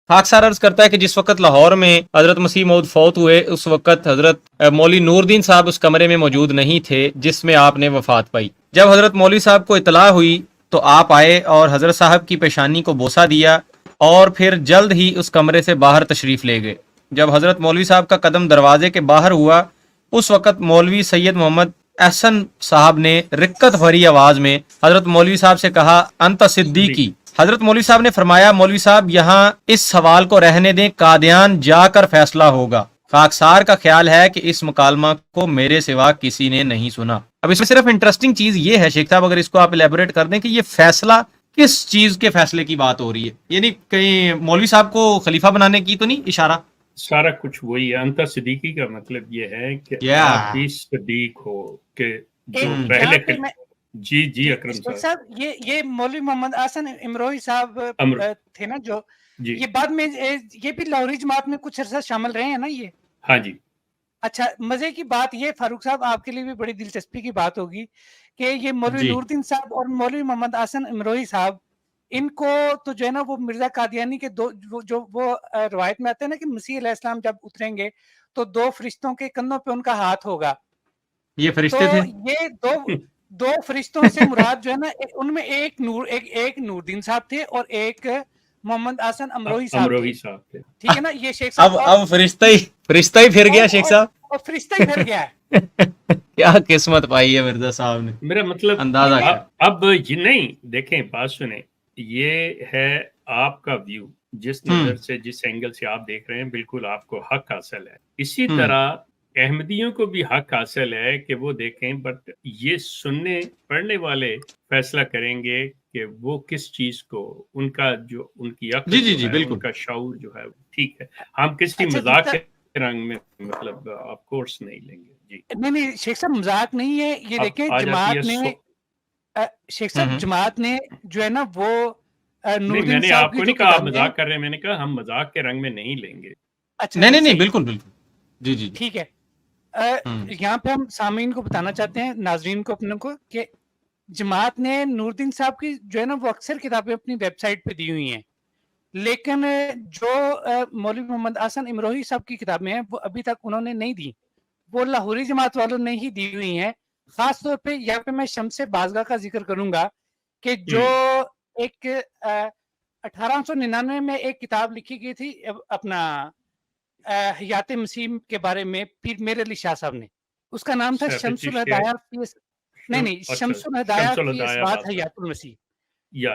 خاکسار عرض کرتا ہے کہ جس وقت لاہور میں حضرت مسیح موعود فوت ہوئے اس وقت حضرت مولوی نور الدین صاحب اس کمرے میں موجود نہیں تھے جس میں آپ نے وفات پائی. جب حضرت مولوی صاحب کو اطلاع ہوئی تو آپ آئے اور حضرت صاحب کی پیشانی کو بوسہ دیا اور پھر جلد ہی اس کمرے سے باہر تشریف لے گئے. جب حضرت مولوی صاحب کا قدم دروازے کے باہر ہوا اس وقت مولوی سید محمد احسن صاحب نے رقت بھری آواز میں حضرت مولوی صاحب سے کہا انت صدیقی. حضرت مولوی صاحب نے فرمایا مولوی صاحب یہاں اس سوال کو رہنے دیں، قادیان جا کر فیصلہ ہوگا. خاکسار کا خیال ہے کہ اس مکالمہ کو میرے سوا کسی نے نہیں سنا. اب اس میں صرف انٹرسٹنگ چیز یہ ہے شیخ صاحب، اگر اس کو آپ الیبوریٹ کر دیں کہ یہ فیصلہ کس چیز کے فیصلے کی بات ہو رہی ہے، یعنی کہیں مولوی صاحب کو خلیفہ بنانے کی تو نہیں اشارہ؟ سارا کچھ وہی ہے. انت صدیقی کا مطلب یہ ہے کہ آپ بھی صدیق ہو کہ جو پہلے جی اکرم صاحب یہ مولوی محمد احسن امروہی صاحب تھے نا جو یہ بعد میں یہ بھی لاہوری جماعت میں کچھ عرصہ شامل رہے ہیں نا یہ؟ ہاں جی. اچھا، مزے کی بات یہ فاروق صاحب آپ کے لیے بھی بڑی دلچسپی کی بات ہوگی کہ یہ مولوی نور الدین صاحب اور مولوی محمد احسن امروہی صاحب ان کو تو جو ہے نا وہ مرزا قادیانی کے دو جو وہ روایت میں آتے ہیں نا کہ مسیح علیہ السلام جب اتریں گے تو 2 فرشتوں کے کندھوں پہ ان کا ہاتھ ہوگا. یہ فرشتے تھے. یہ دو فرشتوں سے مراد جو ہے نا ان میں ایک نور الدین صاحب تھے اور ایک محمد احسن امروہی صاحب تھے. ٹھیک ہے نا یہ شیخ صاحب. اب فرشتہ ہی پھر گیا شیخ صاحب، اور فرشتہ ہی پھر گیا ہے. کیا قسمت پائی ہے مرزا صاحب نے. میرا مطلب اندازہ اب یہ نہیں دیکھیں، بات سنیں، یہ ہے آپ کا ویو، جس نظر سے جس اینگل سے آپ دیکھ رہے ہیں بالکل آپ کو حق حاصل ہے. اسی طرح احمدیوں کو بھی حق حاصل ہے کہ وہ دیکھیں، بٹ یہ سننے پڑھنے والے فیصلہ کریں گے کہ وہ کس چیز کو ان کا جو ان کی عقل جو ہے ان کا شعور جو ہے ٹھیک ہے. ہم کسی مذاق کے رنگ میں مطلب آف کورس نہیں لیں گے. جی نہیں شیخ صاحب مذاق نہیں ہے یہ. دیکھیں جماعت نے شیخ صاحب جماعت نے جو ہے نا وہ میں نے آپ کو نہیں کہا آپ مذاق کر رہے ہیں، میں نے کہا ہم مذاق کے رنگ میں نہیں لیں گے. اچھا نہیں بالکل جی ٹھیک ہے. یہاں پہ ہم سامعین کو بتانا چاہتے ہیں، ناظرین کو اپنے کو، کہ جماعت نے نور الدین صاحب کی جو ہے نا وہ اکثر کتابیں اپنی ویب سائٹ پہ دی ہوئی ہیں، لیکن جو مولوی محمد احسن امروہی صاحب کی کتابیں ہیں وہ ابھی تک انہوں نے نہیں دی، وہ لاہوری جماعت والوں نے ہی دی ہوئی ہیں. خاص طور پہ یہاں پہ میں شمس بازگاہ کا ذکر کروں گا کہ جو ایک 1899 میں ایک کتاب لکھی گئی تھی اپنا حیات مسیح کے بارے میں پیر میر علی شاہ صاحب نے، اس کا نام تھا شمس الہدایہ شمس الہدایہ فی اثبات حیات المسیح.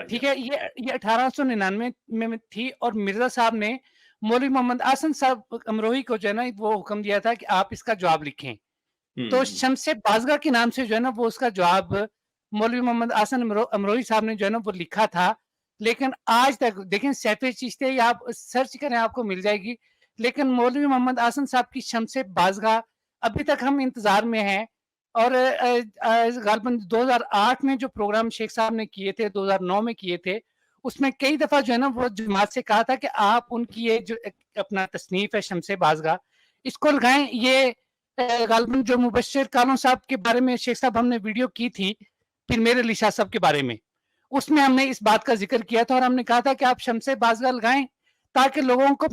ٹھیک ہے، یہ 1899 میں تھی، اور مرزا صاحب نے مولوی محمد احسن صاحب امروہی کو جو ہے نا وہ حکم دیا تھا کہ آپ اس کا جواب لکھیں. تو شمس بازگاہ کے نام سے جو ہے نا وہ اس کا جواب مولوی محمد احسن امروہی صاحب نے جو ہے نا وہ لکھا تھا. لیکن آج تک دیکھیں سیف چشتی آپ سرچ کریں آپ کو مل جائے گی، لیکن مولوی محمد احسن صاحب کی شمس بازگاہ ابھی تک ہم انتظار میں ہیں. اور غالباً 2008 میں جو پروگرام شیخ صاحب نے کیے تھے، 2009 میں کیے تھے، اس میں کئی دفعہ جو ہے نا وہ جماعت سے کہا تھا کہ آپ ان کی یہ جو اپنا تصنیف ہے شمس بازگاہ اس کو لگائیں. یہ غالباً جو مبشر کالوں صاحب کے بارے میں شیخ صاحب ہم نے ویڈیو کی تھی پھر میرے علی شاہ صاحب کے بارے میں، اس میں ہم نے اس بات کا ذکر کیا تھا اور ہم نے کہا تھا کہ آپ شمس بازگاہ لگائیں تاکہ لوگوں کو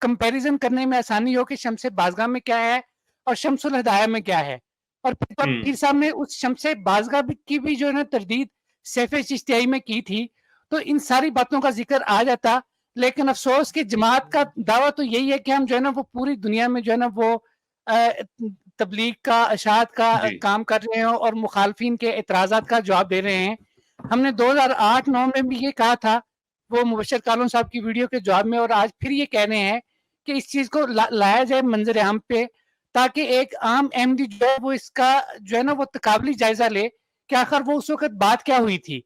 کمپیریزن کرنے میں آسانی ہو کہ شمس بازگاہ میں کیا ہے اور شمس الہدایہ میں کیا ہے. اور پیر صاحب نے اس شمس بازگاہ کی بھی جو ہے نا تردید سیف چشتیائی میں کی تھی. تو ان ساری باتوں کا ذکر آ جاتا، لیکن افسوس کہ جماعت کا دعویٰ تو یہی ہے کہ ہم جو ہے نا وہ پوری دنیا میں جو ہے نا وہ تبلیغ کا اشاعت کا کام کر رہے ہیں اور مخالفین کے اعتراضات کا جواب دے رہے ہیں. ہم نے 2008-9 میں بھی یہ کہا تھا وہ مبشر کالون صاحب کی ویڈیو کے جواب میں، اور آج پھر یہ کہہ رہے ہیں کہ اس چیز کو لایا جائے منظر عام پہ تاکہ ایک عام احمدی جو ہے وہ اس کا جو ہے نا وہ تقابلی جائزہ لے کہ آخر وہ اس وقت بات کیا ہوئی تھی.